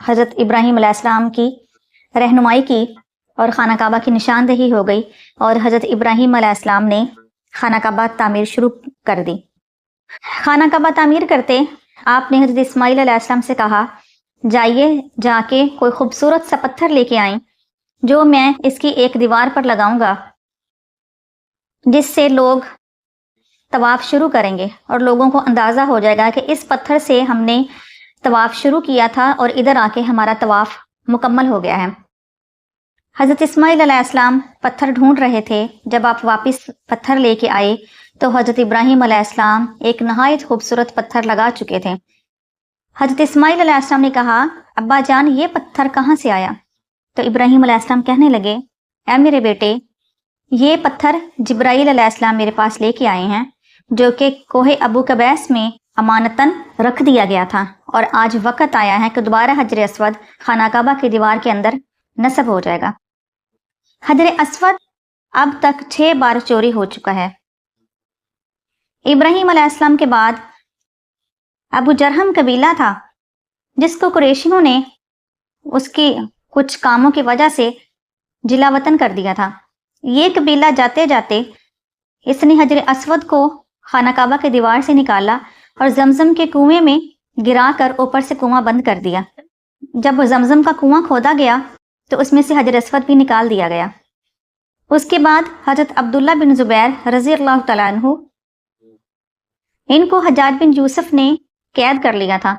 حضرت ابراہیم علیہ السلام کی رہنمائی کی اور خانہ کعبہ کی نشاندہی ہو گئی اور حضرت ابراہیم علیہ السلام نے خانہ کعبہ تعمیر شروع کر دی۔ خانہ کعبہ تعمیر کرتے آپ نے حضرت اسماعیل علیہ السلام سے کہا جائیے جا کے کوئی خوبصورت سا پتھر لے کے آئیں جو میں اس کی ایک دیوار پر لگاؤں گا، جس سے لوگ طواف شروع کریں گے اور لوگوں کو اندازہ ہو جائے گا کہ اس پتھر سے ہم نے طواف شروع کیا تھا اور ادھر آ کے ہمارا طواف مکمل ہو گیا ہے۔ حضرت اسماعیل علیہ السلام پتھر ڈھونڈ رہے تھے، جب آپ واپس پتھر لے کے آئے تو حضرت ابراہیم علیہ السلام ایک نہایت خوبصورت پتھر لگا چکے تھے۔ حضرت اسماعیل علیہ السلام نے کہا ابا جان یہ پتھر کہاں سے آیا؟ تو ابراہیم علیہ السلام کہنے لگے اے میرے بیٹے، یہ پتھر جبرائیل علیہ السلام میرے پاس لے کے آئے ہیں، جو کہ کوہ ابو قبیس میں امانتاً رکھ دیا گیا تھا، اور آج وقت آیا ہے کہ دوبارہ حجر اسود خانہ کعبہ کی دیوار کے اندر نصب ہو جائے گا۔ حجر اسود اب تک 6 بار چوری ہو چکا ہے۔ ابراہیم علیہ السلام کے بعد ابو جرہم قبیلہ تھا جس کو قریشیوں نے اس کی کچھ کاموں کی وجہ سے جلا وطن کر دیا تھا۔ یہ قبیلہ جاتے جاتے اس نے حجر اسود کو خانہ کعبہ کی دیوار سے نکالا اور زمزم کے کنویں میں گرا کر اوپر سے کنواں بند کر دیا۔ جب زمزم کا کنواں کھودا گیا تو اس میں سے حجر اسود بھی نکال دیا گیا۔ اس کے بعد حضرت عبداللہ بن زبیر رضی اللہ تعالیٰ عنہ، ان کو حجاج بن یوسف نے قید کر لیا تھا۔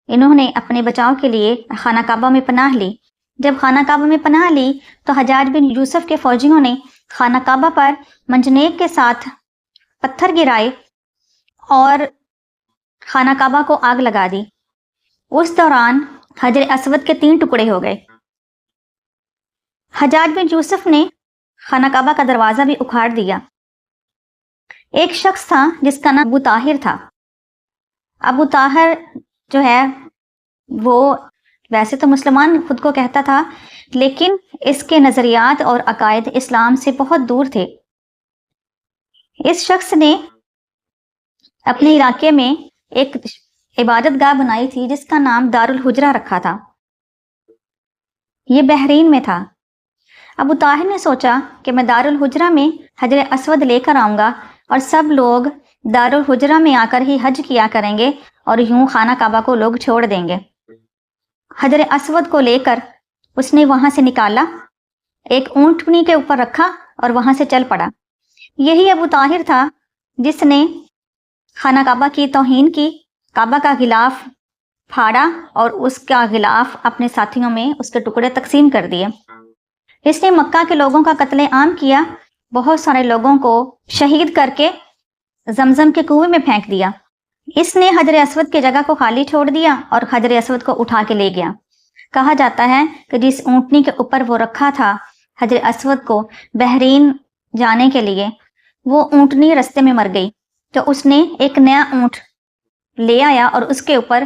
انہوں نے اپنے بچاؤ کے لیے خانہ کعبہ میں پناہ لی۔ جب خانہ کعبہ میں پناہ لی تو حجاج بن یوسف کے فوجیوں نے خانہ کعبہ پر منجنیق کے ساتھ پتھر گرائے اور خانہ کعبہ کو آگ لگا دی۔ اس دوران حجر اسود کے 3 ٹکڑے ہو گئے۔ حجاج بن یوسف نے خانہ کعبہ کا دروازہ بھی اکھاڑ دیا۔ ایک شخص تھا جس کا نام ابو طاہر تھا۔ ابو طاہر جو ہے وہ ویسے تو مسلمان خود کو کہتا تھا، لیکن اس کے نظریات اور عقائد اسلام سے بہت دور تھے۔ اس شخص نے اپنے علاقے میں ایک عبادت گاہ بنائی تھی جس کا نام دار الحجرہ رکھا تھا۔ یہ بحرین میں تھا۔ ابو طاہر نے سوچا کہ میں دار الحجرہ میں حجر اسود لے کر آؤں گا اور سب لوگ دار الحجرہ میں آ کر ہی حج کیا کریں گے اور یوں خانہ کعبہ کو لوگ چھوڑ دیں گے۔ حجر اسود کو لے کر اس نے وہاں سے نکالا، ایک اونٹنی کے اوپر رکھا اور وہاں سے چل پڑا۔ یہی ابو طاہر تھا جس نے خانہ کعبہ کی توہین کی، کعبہ کا غلاف پھاڑا اور اس کا غلاف اپنے ساتھیوں میں اس کے ٹکڑے تقسیم کر دیے۔ اس نے مکہ کے لوگوں کا قتل عام کیا، بہت سارے لوگوں کو شہید کر کے زمزم کے کنویں میں پھینک دیا۔ اس نے حجر اسود کی جگہ کو خالی چھوڑ دیا اور حجر اسود کو اٹھا کے لے گیا۔ کہا جاتا ہے کہ جس اونٹنی کے اوپر وہ رکھا تھا حجر اسود کو بحرین جانے کے لیے، وہ اونٹنی رستے میں مر گئی، تو اس نے ایک نیا اونٹ لے آیا اور اس کے اوپر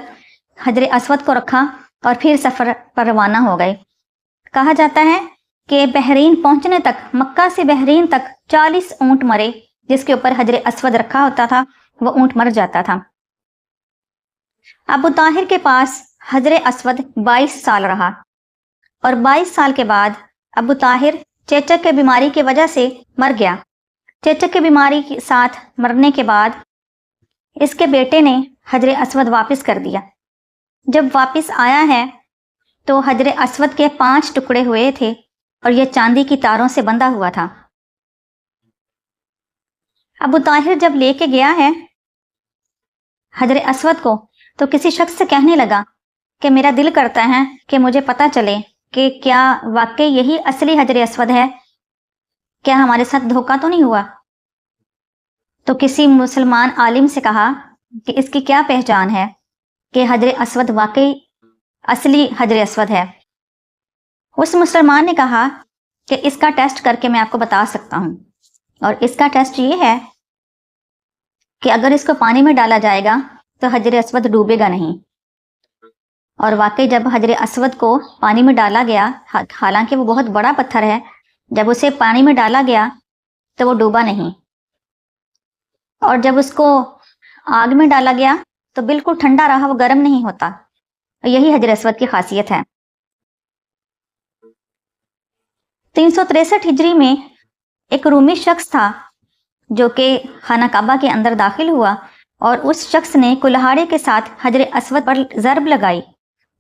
حجر اسود کو رکھا اور پھر سفر پر روانہ ہو گئے۔ کہا جاتا ہے کہ بحرین پہنچنے تک، مکہ سے بحرین تک 40 اونٹ مرے، جس کے اوپر حجر اسود رکھا ہوتا تھا وہ اونٹ مر جاتا تھا۔ ابو طاہر کے پاس حجر اسود 22 سال رہا اور 22 سال کے بعد ابو طاہر چیچک کے بیماری کی وجہ سے مر گیا۔ چیچک کی بیماری کے ساتھ مرنے کے بعد اس کے بیٹے نے حجر اسود واپس کر دیا۔ جب واپس آیا ہے تو حجر اسود کے 5 ٹکڑے ہوئے تھے اور یہ چاندی کی تاروں سے بندھا ہوا تھا۔ ابو طاہر جب لے کے گیا ہے حجر اسود کو تو کسی شخص سے کہنے لگا کہ میرا دل کرتا ہے کہ مجھے پتہ چلے کہ کیا واقعی یہی اصلی حجر اسود ہے، کیا ہمارے ساتھ دھوکہ تو نہیں ہوا؟ تو کسی مسلمان عالم سے کہا کہ اس کی کیا پہچان ہے کہ حجر اسود واقعی اصلی حجر اسود ہے؟ اس مسلمان نے کہا کہ اس کا ٹیسٹ کر کے میں آپ کو بتا سکتا ہوں، اور اس کا ٹیسٹ یہ ہے کہ اگر اس کو پانی میں ڈالا جائے گا تو حجر اسود ڈوبے گا نہیں۔ اور واقعی جب حجر اسود کو پانی میں ڈالا گیا، حالانکہ وہ بہت بڑا پتھر ہے، جب اسے پانی میں ڈالا گیا تو وہ ڈوبا نہیں، اور جب اس کو آگ میں ڈالا گیا تو بالکل ٹھنڈا رہا، وہ گرم نہیں ہوتا۔ یہی حجر اسود کی خاصیت ہے۔ 363 ہجری میں ایک رومی شخص تھا جو کہ خانہ کعبہ کے اندر داخل ہوا، اور اس شخص نے کلہاڑے کے ساتھ حجر اسود پر ضرب لگائی،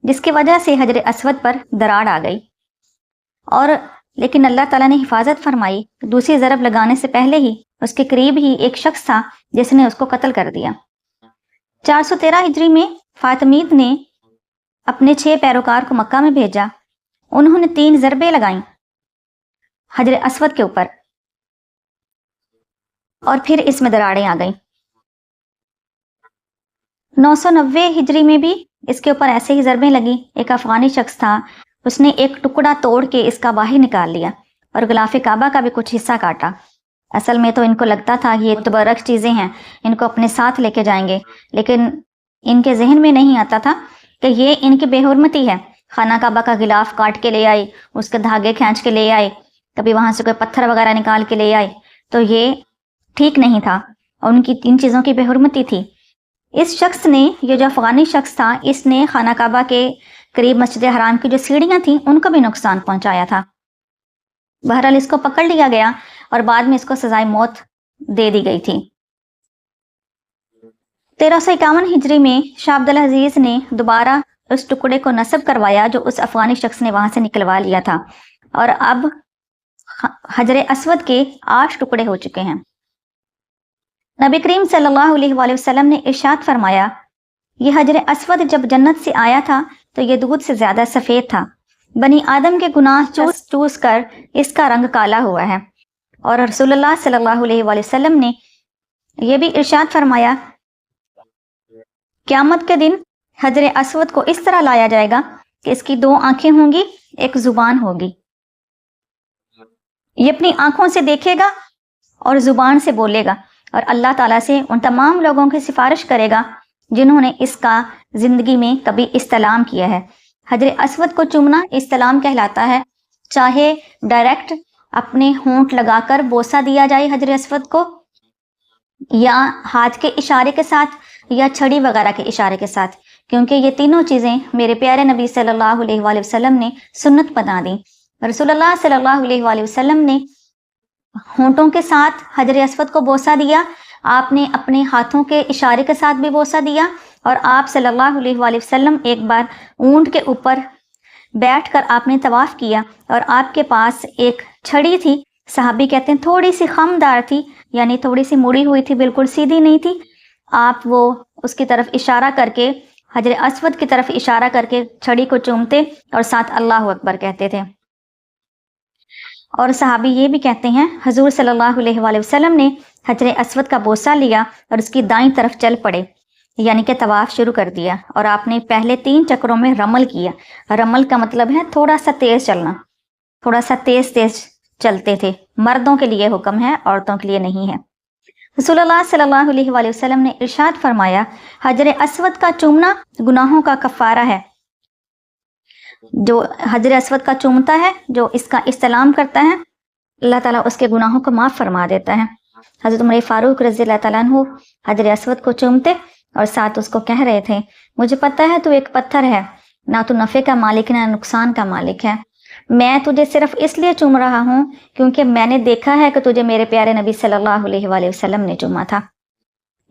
جس کی وجہ سے حجر اسود پر دراڑ آ گئی، اور لیکن اللہ تعالیٰ نے حفاظت فرمائی۔ دوسری ضرب لگانے سے پہلے ہی اس کے قریب ہی ایک شخص تھا جس نے اس کو قتل کر دیا۔ 413 ہجری میں فاطمید نے اپنے 6 پیروکار کو مکہ میں بھیجا۔ انہوں نے 3 ضربیں لگائیں حجر اسود کے اوپر، اور پھر اس میں دراڑیں آ گئیں۔ 990 ہجری میں بھی اس کے اوپر ایسے ہی ضربیں لگیں۔ ایک افغانی شخص تھا، اس نے ایک ٹکڑا توڑ کے اس کا باہر نکال لیا اور غلاف کعبہ کا بھی کچھ حصہ کاٹا۔ اصل میں تو ان کو لگتا تھا یہ تو برعکس چیزیں ہیں، ان کو اپنے ساتھ لے کے جائیں گے، لیکن ان کے ذہن میں نہیں آتا تھا کہ یہ ان کی بے حرمتی ہے۔ خانہ کعبہ کا غلاف کاٹ کے لے آئی، اس کے دھاگے کھینچ کے لے آئے، کبھی وہاں سے کوئی پتھر وغیرہ نکال کے لے آئے، تو یہ ٹھیک نہیں تھا، اور ان کی ان چیزوں کی بے حرمتی تھی۔ اس شخص نے، یہ جو افغانی شخص تھا، اس نے خانہ کعبہ کے قریب مسجد حرام کی جو سیڑھیاں تھیں ان کو بھی نقصان پہنچایا تھا۔ بہرحال اس کو پکڑ لیا گیا اور بعد میں اس کو سزائے موت دے دی گئی تھی۔ 1351 ہجری میں شاہ عبدالعزیز نے دوبارہ اس ٹکڑے کو نصب کروایا جو اس افغانی شخص نے وہاں سے نکلوا لیا تھا، اور اب حجر اسود کے 8 ٹکڑے ہو چکے ہیں۔ نبی کریم صلی اللہ علیہ وآلہ وسلم نے ارشاد فرمایا، یہ حجر اسود جب جنت سے آیا تھا تو یہ دودھ سے زیادہ سفید تھا، بنی آدم کے گناہ چوس چوس کر اس کا رنگ کالا ہوا ہے۔ اور رسول اللہ صلی اللہ علیہ وآلہ وسلم نے یہ بھی ارشاد فرمایا، قیامت کے دن حجر اسود کو اس طرح لایا جائے گا کہ اس کی 2 آنکھیں ہوں گی، ایک زبان ہوگی۔ یہ اپنی آنکھوں سے دیکھے گا اور زبان سے بولے گا، اور اللہ تعالیٰ سے ان تمام لوگوں کی سفارش کرے گا جنہوں نے اس کا زندگی میں کبھی استلام کیا ہے۔ حجر اسود کو چومنا استلام کہلاتا ہے، چاہے ڈائریکٹ اپنے ہونٹ لگا کر بوسہ دیا جائے حجر اسود کو، یا ہاتھ کے اشارے کے ساتھ، یا چھڑی وغیرہ کے اشارے کے ساتھ، کیونکہ یہ تینوں چیزیں میرے پیارے نبی صلی اللہ علیہ وآلہ وسلم نے سنت بنا دیں۔ رسول اللہ صلی اللہ علیہ وآلہ وسلم نے ہونٹوں کے ساتھ حجر اسود کو بوسہ دیا، آپ نے اپنے ہاتھوں کے اشارے کے ساتھ بھی بوسہ دیا، اور آپ صلی اللہ علیہ وآلہ وسلم ایک بار اونٹ کے اوپر بیٹھ کر آپ نے طواف کیا، اور آپ کے پاس ایک چھڑی تھی، صحابی کہتے ہیں تھوڑی سی خمدار تھی، یعنی تھوڑی سی مڑی ہوئی تھی، بالکل سیدھی نہیں تھی۔ آپ وہ اس کی طرف اشارہ کر کے، حجر اسود کی طرف اشارہ کر کے چھڑی کو چومتے اور ساتھ اللہ اکبر کہتے تھے۔ اور صحابی یہ بھی کہتے ہیں حضور صلی اللہ علیہ وآلہ وسلم نے حجر اسود کا بوسہ لیا اور اس کی دائیں طرف چل پڑے، یعنی کہ طواف شروع کر دیا، اور آپ نے پہلے 3 چکروں میں رمل کیا۔ رمل کا مطلب ہے تھوڑا سا تیز چلنا، تھوڑا سا تیز چلتے تھے۔ مردوں کے لیے حکم ہے، عورتوں کے لیے نہیں ہے۔ رسول اللہ صلی اللہ علیہ وآلہ وسلم نے ارشاد فرمایا، حجر اسود کا چومنا گناہوں کا کفارہ ہے۔ جو حجر اسود کا چومتا ہے، جو اس کا استلام کرتا ہے، اللہ تعالیٰ اس کے گناہوں کو معاف فرما دیتا ہے۔ حضرت عمر فاروق رضی اللہ تعالیٰ عنہ حجر اسود کو چومتے اور ساتھ اس کو کہہ رہے تھے، مجھے پتہ ہے تو ایک پتھر ہے، نہ تو نفع کا مالک نہ نقصان کا مالک ہے، میں تجھے صرف اس لیے چوم رہا ہوں کیونکہ میں نے دیکھا ہے کہ تجھے میرے پیارے نبی صلی اللہ علیہ وآلہ وسلم نے چوما تھا۔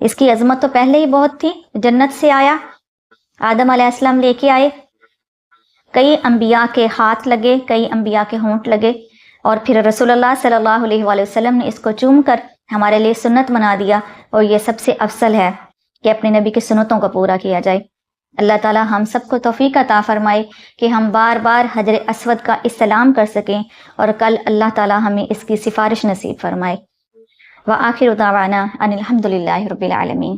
اس کی عظمت تو پہلے ہی بہت تھی، جنت سے آیا، آدم علیہ السلام لے کے آئے، کئی انبیاء کے ہاتھ لگے، کئی انبیاء کے ہونٹ لگے، اور پھر رسول اللہ صلی اللہ علیہ وآلہ وسلم نے اس کو چوم کر ہمارے لیے سنت بنا دیا، اور یہ سب سے افضل ہے کہ اپنے نبی کی سنتوں کو پورا کیا جائے۔ اللہ تعالی ہم سب کو توفیق عطا فرمائے کہ ہم بار بار حجر اسود کا استلام کر سکیں، اور کل اللہ تعالی ہمیں اس کی سفارش نصیب فرمائے۔ وآخر دعوانا ان الحمد للہ رب العالمین۔